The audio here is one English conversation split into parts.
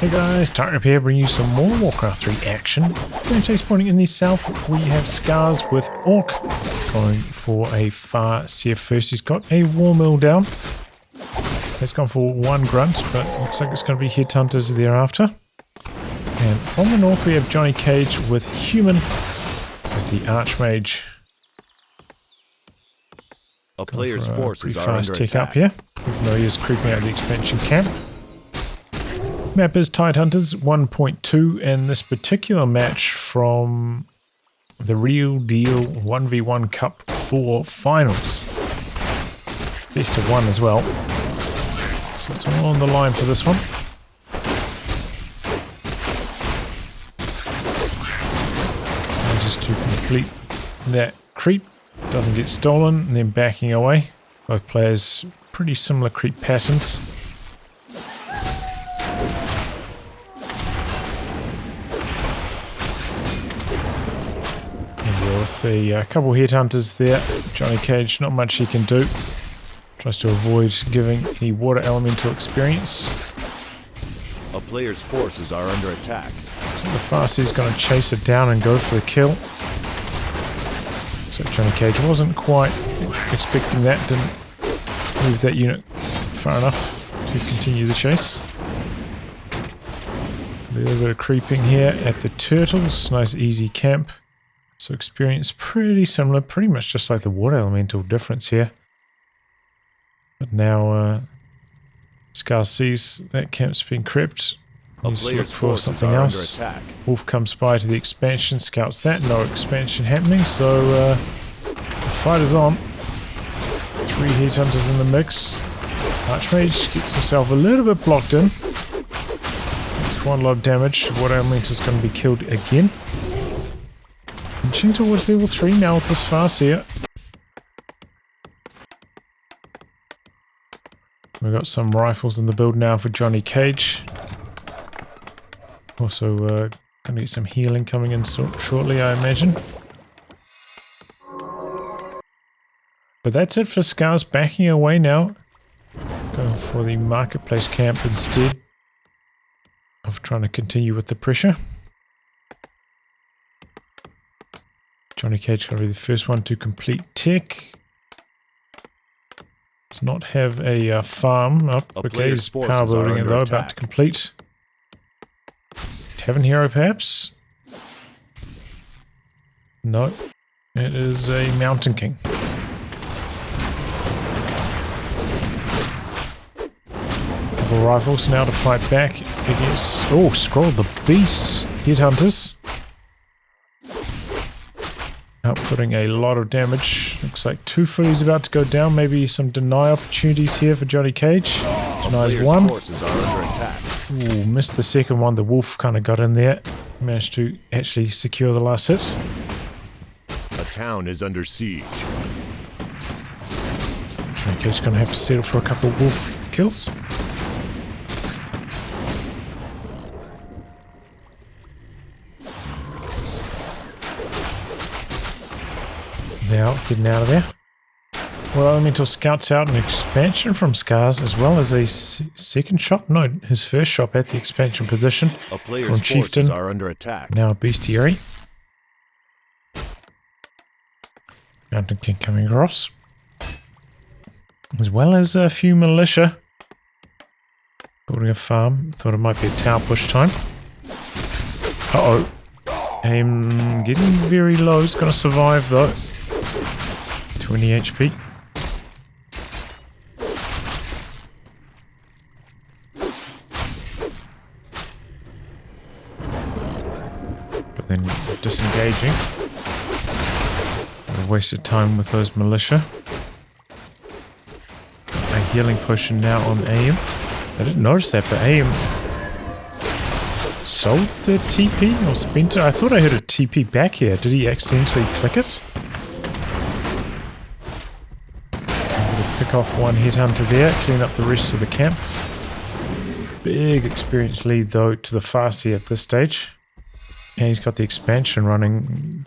Hey guys, Tidehunters here, bringing you some more Warcraft 3 action. Namesakes pointing in the south, we have Scars with Orc going for a far CF first. He's got a war mill down. He's gone for one grunt, but looks like it's going to be Tidehunters thereafter. And from the north we have JohnnyCage with Human with the Archmage. A player's forces are fast under tick attack. up here, even though he is creeping out of the expansion camp. Map is Tidehunters 1.2, and this particular match from the Real Deal 1v1 Cup 4 finals. Best of one as well. So it's all on the line for this one. And just to complete that creep, doesn't get stolen, and then backing away. Both players pretty similar creep patterns. With a couple headhunters there, JohnnyCage, not much he can do. Tries to avoid giving any water elemental experience. A player's forces are under attack. So the Farsi's going to chase it down and go for the kill. So JohnnyCage wasn't quite expecting that, didn't move that unit far enough to continue the chase. A little bit of creeping here at the turtles, nice easy camp. So experience pretty similar, pretty much just like the water elemental difference here. But now Scar sees that camp's been crept. He's looking for something else. Wolf comes by to the expansion, scouts that, no expansion happening, so the fight is on. 3 headhunters in the mix. Archmage gets himself a little bit blocked in. That's quite a lot of damage. Water elemental's going to be killed again. Inching towards level 3 now with this Farseer. We've got some rifles in the build now for JohnnyCage. Also going to get some healing coming in shortly, I imagine. But that's it for Scars, backing away now. Going for the marketplace camp instead of trying to continue with the pressure. JohnnyCage going to be the first one to complete tech. Does not have a farm up. Okay, he's power building it though, about to complete. Tavern Hero perhaps? No, it is a Mountain King. Couple rifles now to fight back against... Oh, Scroll the Beast Headhunters. Outputting a lot of damage. Looks like 2 fullies about to go down. Maybe some deny opportunities here for JohnnyCage. Denies one. Ooh, missed the second one. The wolf kind of got in there. Managed to actually secure the last hit. A town is under siege. So JohnnyCage's going to have to settle for a couple of wolf kills. Now, getting out of there. Well, Elemental scouts out an expansion from Scars, as well as a second shot. No, his first shot at the expansion position. A player's forces are under attack. Now Bestiary. Mountain King coming across. As well as a few militia. Building a farm. Thought it might be a tower push time. Uh-oh. Aim getting very low. It's going to survive though. 20 HP. But then disengaging. A waste of time with those militia. A healing potion now on AIM. I didn't notice that, but AIM sold the TP or spent it. I thought I heard a TP back here. Did he accidentally click it? Pick off one headhunter there, clean up the rest of the camp. Big experience lead though to the Farsi at this stage. And he's got the expansion running.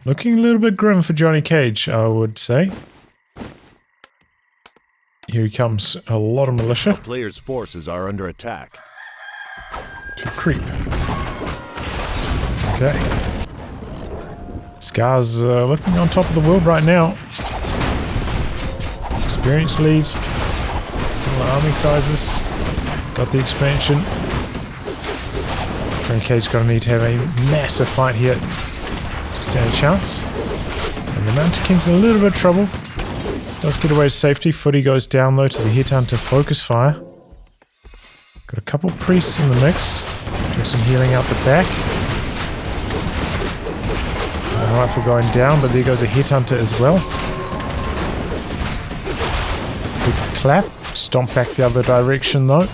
Looking a little bit grim for JohnnyCage, I would say. Here he comes, a lot of militia. The player's forces are under attack. to creep. Okay. Scar's looking on top of the world right now. Experience leads. Similar army sizes. Got the expansion. JohnnyCage's going to need to have a massive fight here to stand a chance. And the Mountain King's in a little bit of trouble. Does get away to safety. Footy goes down though to the Headhunter focus fire. Got a couple priests in the mix. Doing some healing out the back. The rifle going down, but there goes a Headhunter as well. Big clap. Stomp back the other direction though.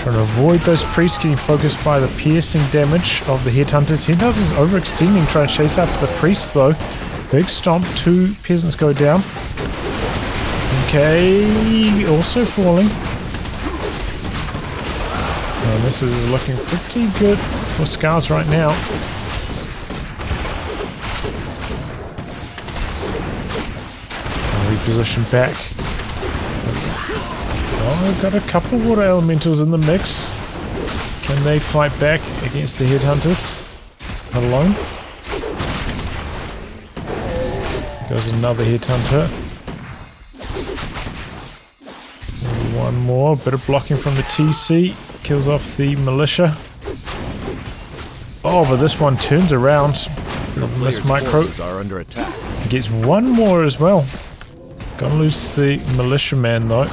Trying to avoid those priests getting focused by the piercing damage of the Headhunters. Headhunters overextending, trying to chase after the priests though. Big stomp, 2 peasants go down. Okay, also falling. And this is looking pretty good for Scars right now. Reposition back. Oh, we've got a couple water elementals in the mix. Can they fight back against the Headhunters? Not alone. Goes another Headhunter. One more. Bit of blocking from the TC. Kills off the militia. Oh, but this one turns around. Miss micro. Are under attack. Gets one more as well. Gonna lose the militiaman though.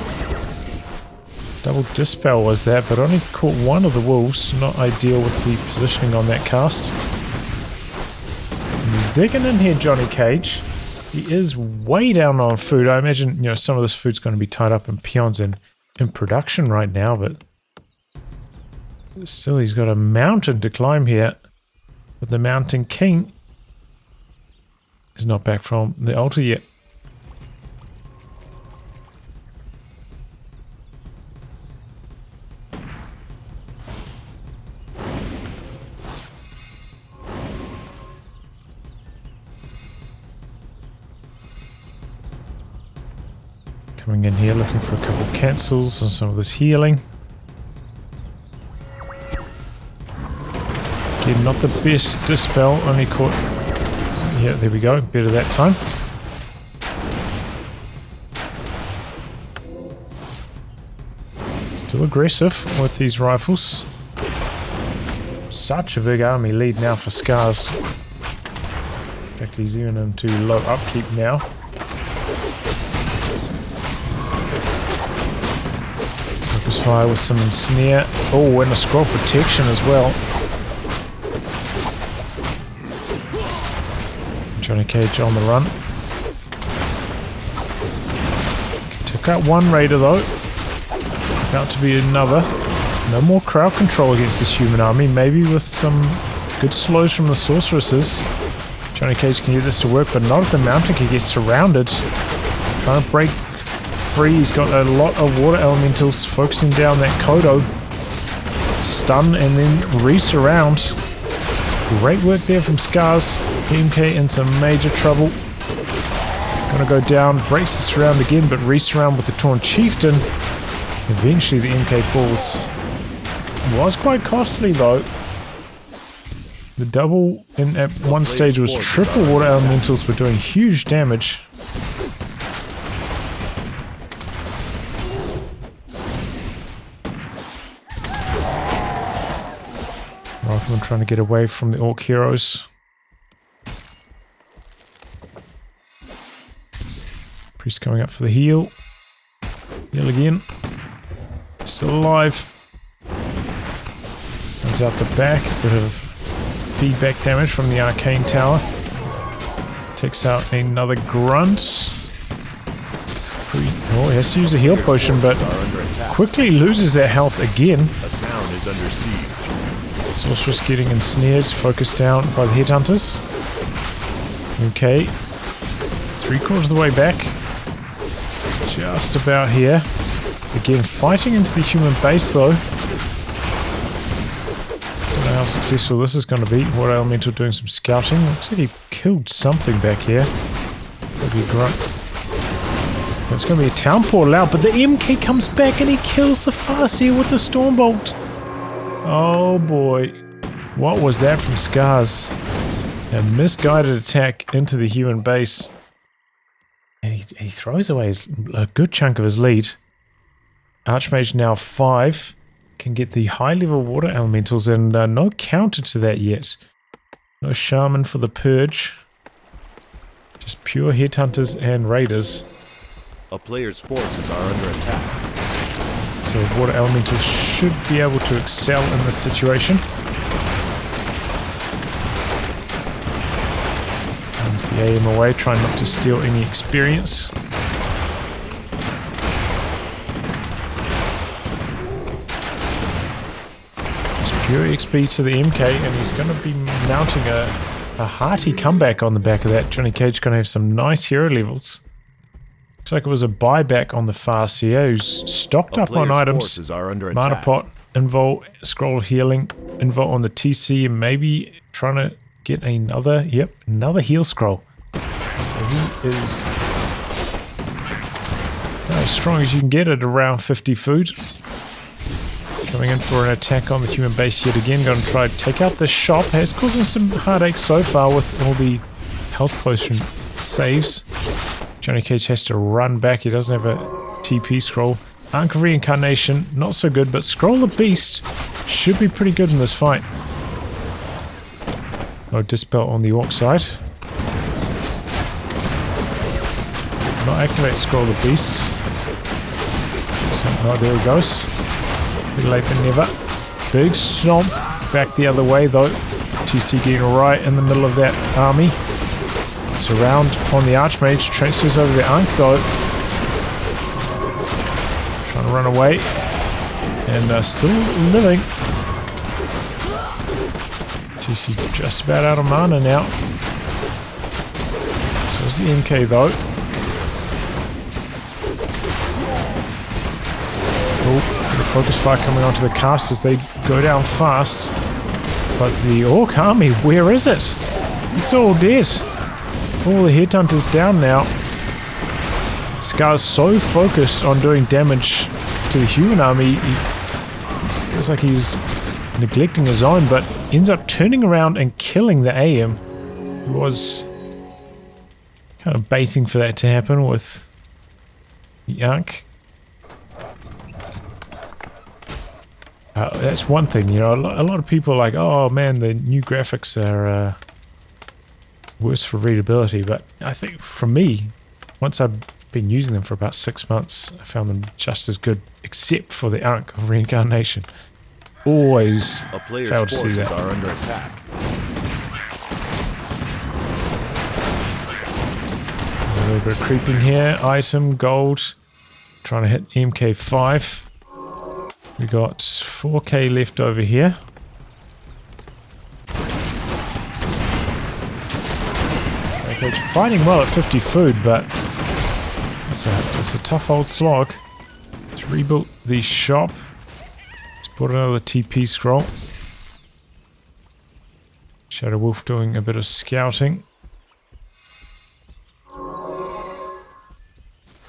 Double dispel was that, but only caught one of the wolves. Not ideal with the positioning on that cast. And he's digging in here, JohnnyCage. He is way down on food. I imagine, some of this food's going to be tied up in peons in production right now, but still he's got a mountain to climb here. But the Mountain King is not back from the altar yet. Coming in here looking for a couple cancels and some of this healing. Again, not the best dispel, only caught... Yeah, there we go, better that time. Still aggressive with these rifles. Such a big army lead now for Scars. In fact, he's even into low upkeep now. Fire with some ensnare. Oh, and a scroll protection as well. JohnnyCage on the run. Took out one raider though. About to be another. No more crowd control against this human army. Maybe with some good slows from the sorceresses. JohnnyCage can get this to work, but not if the Mountain King gets surrounded. Trying to break free. He's got a lot of water elementals focusing down that Kodo. Stun and then re-surround. Great work there from Scars. MK in some major trouble. Gonna go down, breaks the surround again, but re-surround with the Torn Chieftain. Eventually the MK falls. Was quite costly though. The double at one stage was triple water elementals, but doing huge damage. Rifleman trying to get away from the Orc heroes. Priest going up for the heal. Heal again. Still alive. Comes out the back. A bit of feedback damage from the arcane tower. Takes out another grunt. Oh, he has to use a heal potion, but quickly loses that health again. A town is under siege. Sorceress getting ensnared, focused down by the Headhunters. Okay. 3/4 of the way back. Just about here. Again, fighting into the human base though. Don't know how successful this is going to be. Water Elemental doing some scouting. Looks like he killed something back here. Maybe a grunt. It's going to be a town portal out, but the MK comes back and he kills the Farseer with the Stormbolt. Oh boy. What was that from Scars? A misguided attack into the human base. And he throws away a good chunk of his lead. Archmage now 5. Can get the high level water elementals and no counter to that yet. No shaman for the purge. Just pure headhunters and raiders. A player's forces are under attack. So water elementals should be able to excel in this situation. Comes the AM away, trying not to steal any experience. Pure XP to the MK, and he's going to be mounting a hearty comeback on the back of that. JohnnyCage going to have some nice hero levels. Looks like it was a buyback on the far CA who's stocked up on items. Mana pot, Invol, Scroll of Healing, Invol on the TC, and maybe trying to get another heal scroll. So he is as strong as you can get at around 50 food. Coming in for an attack on the human base yet again. Going to try to take out the shop. Has causing some heartache so far with all the health potion saves. JohnnyCage has to run back. He doesn't have a TP scroll. Ankh of Reincarnation, not so good, but Scroll of Beast should be pretty good in this fight. No Dispel on the Orc side. Does not activate Scroll of Beast. Oh, there he goes. Late but never. Big stomp back the other way though. TC getting right in the middle of that army. Surround on the Archmage. Transfers over the Ankh though. Trying to run away. And still living. TC just about out of mana now. So is the MK though. Oh. Focus fire coming onto the cast as they go down fast. But the Orc army, where is it? It's all dead. All the headhunters down now. Scar's so focused on doing damage to the human army, he feels like he's neglecting his own, but ends up turning around and killing the AM. He was kind of baiting for that to happen with the Ankh. That's one thing, you know, a lot of people are like, oh man, the new graphics are worse for readability, but I think for me, once I've been using them for about 6 months, I found them just as good, except for the Ankh of Reincarnation. Always failed to see that. Are under attack. A little bit of creeping here, item, gold, trying to hit MK5. We got 4k left over here. Okay, it's fighting well at 50 food, but it's a tough old slog. Let's rebuild the shop. Let's put another TP scroll. Shadow Wolf doing a bit of scouting.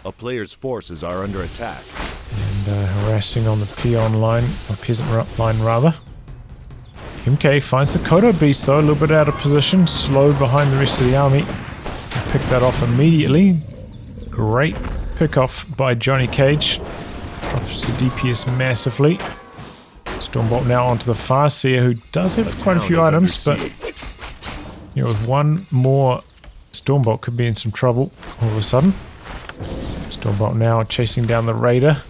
A player's forces are under attack. And harassing on the peon line, or peasant line rather. MK finds the Kodo Beast though, a little bit out of position, slow behind the rest of the army. Pick that off immediately. Great pick off by JohnnyCage. Drops the DPS massively. Stormbolt now onto the Farseer, who does have quite a few items, but you know, with one more Stormbolt could be in some trouble all of a sudden. Stormbolt now chasing down the Raider.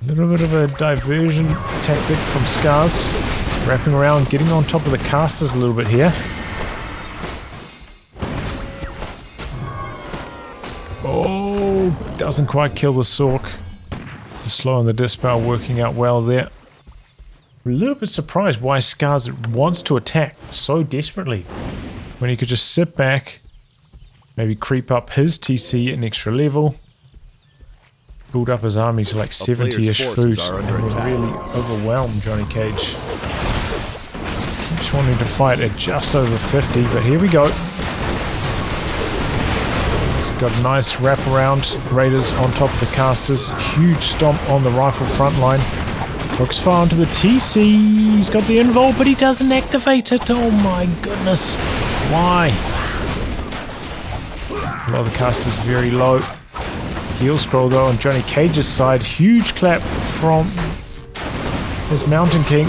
A little bit of a diversion tactic from Scars. Wrapping around, getting on top of the casters a little bit here. Oh, doesn't quite kill the Sork. The slow and the Dispel working out well there. A little bit surprised why Scars wants to attack so desperately when he could just sit back, maybe creep up his TC an extra level, build up his army to like 70-ish food, and would really overwhelm JohnnyCage. Keeps wanting to fight at just over 50, but here we go. It's got a nice wraparound. Raiders on top of the casters. Huge stomp on the rifle front line. Focus fire onto the TC. He's got the invul, but he doesn't activate it. Oh my goodness. Why? A lot of the casters very low. Heal scroll though on JohnnyCage's side. Huge clap from his Mountain King.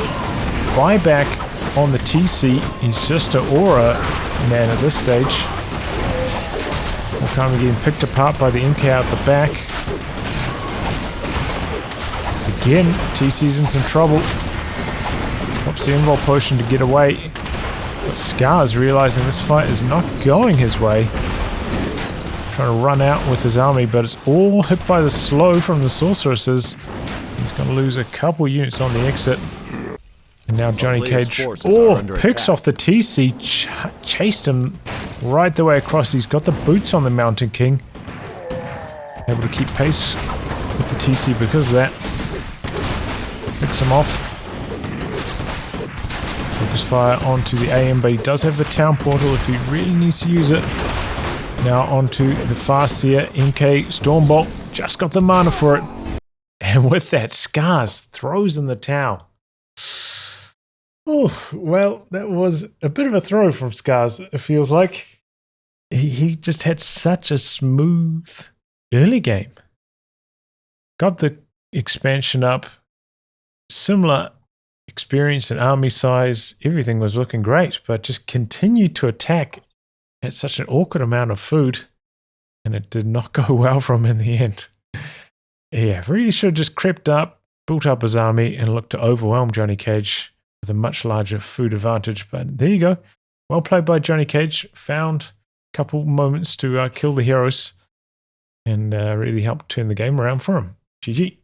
Buyback on the TC. He's just an aura man at this stage. Wakami getting picked apart by the MK out the back. Again, TC's in some trouble. Pops the invul potion to get away. But Scar's realizing this fight is not going his way. Trying to run out with his army, but it's all hit by the slow from the sorceresses. He's going to lose a couple units on the exit. And now JohnnyCage picks off the TC, chased him right the way across. He's got the boots on the Mountain King. Able to keep pace with the TC because of that. Picks him off. Focus fire onto the AM, but he does have the town portal if he really needs to use it. Now onto the Farseer, MK, Stormbolt. Just got the mana for it. And with that, Scars throws in the towel. Oh, well, that was a bit of a throw from Scars, it feels like. He just had such a smooth early game. Got the expansion up. Similar experience and army size. Everything was looking great, but just continued to attack at such an awkward amount of food. And it did not go well for him in the end. Yeah, really should have just crept up, built up his army, and looked to overwhelm JohnnyCage with a much larger food advantage. But there you go. Well played by JohnnyCage. Found a couple moments to kill the heroes and really helped turn the game around for him. GG.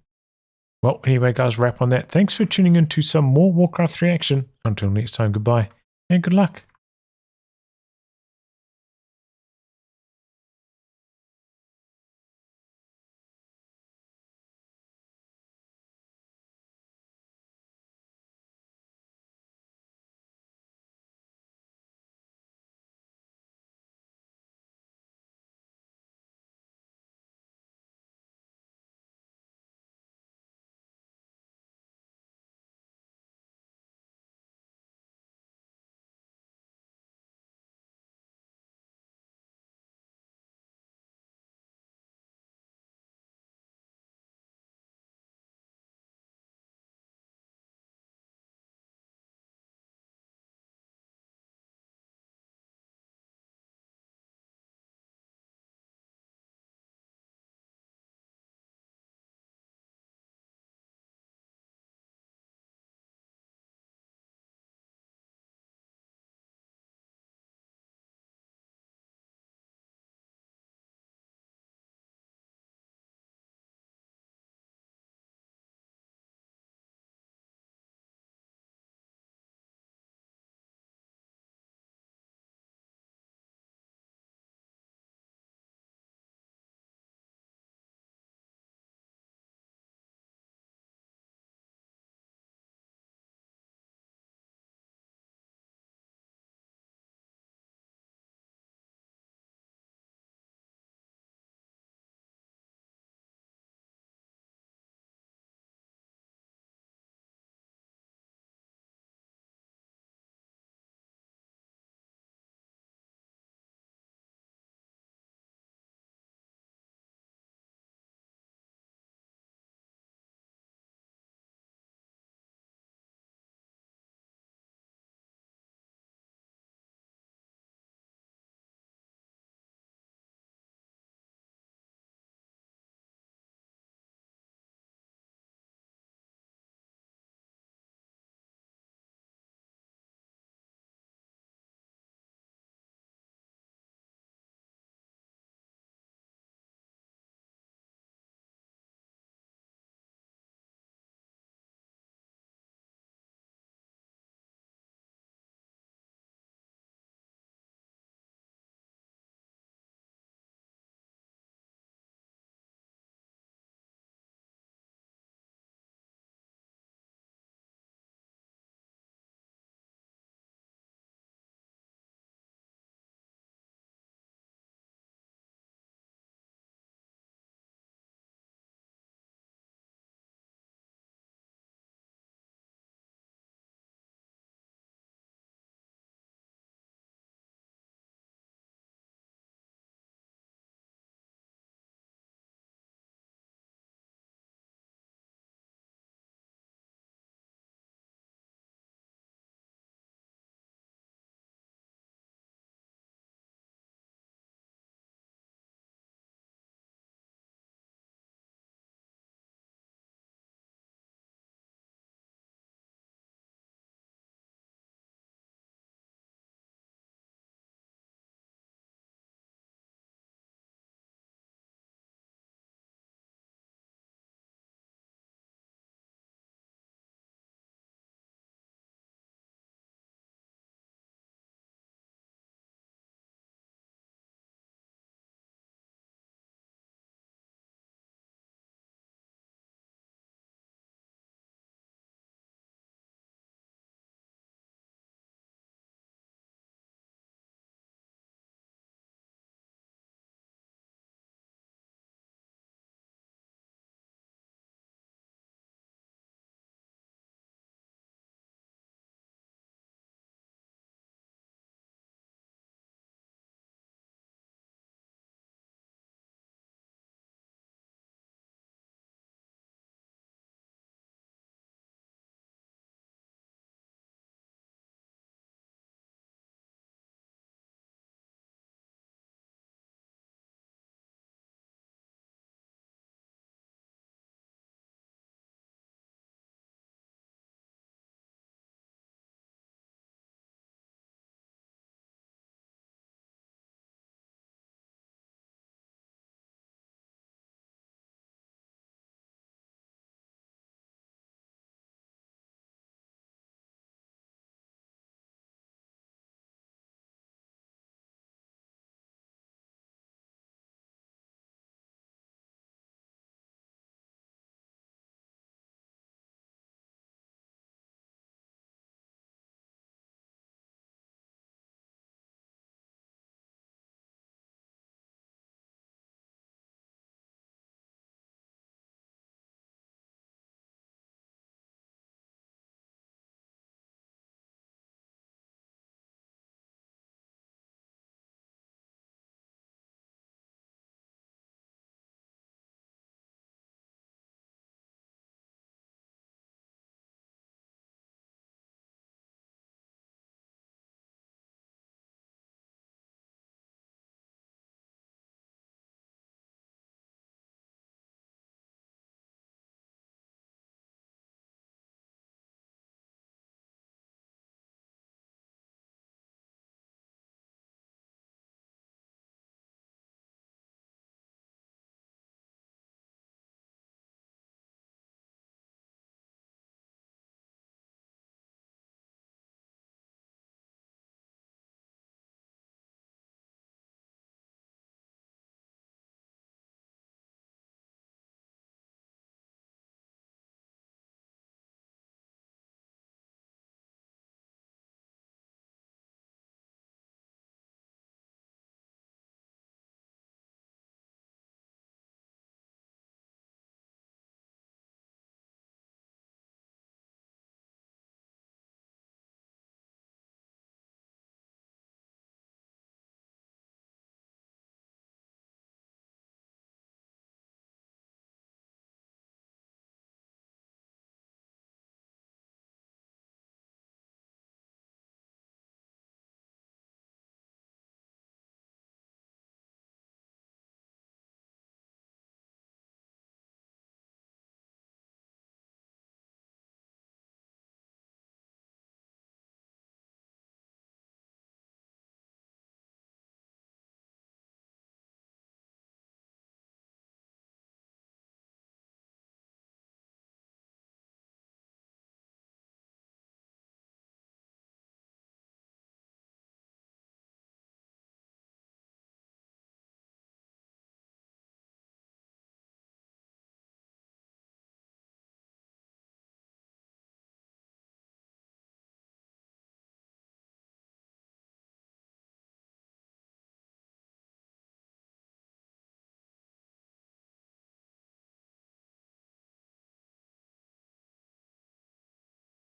Well, anyway, guys, wrap on that. Thanks for tuning in to some more Warcraft 3 action. Until next time, goodbye and good luck.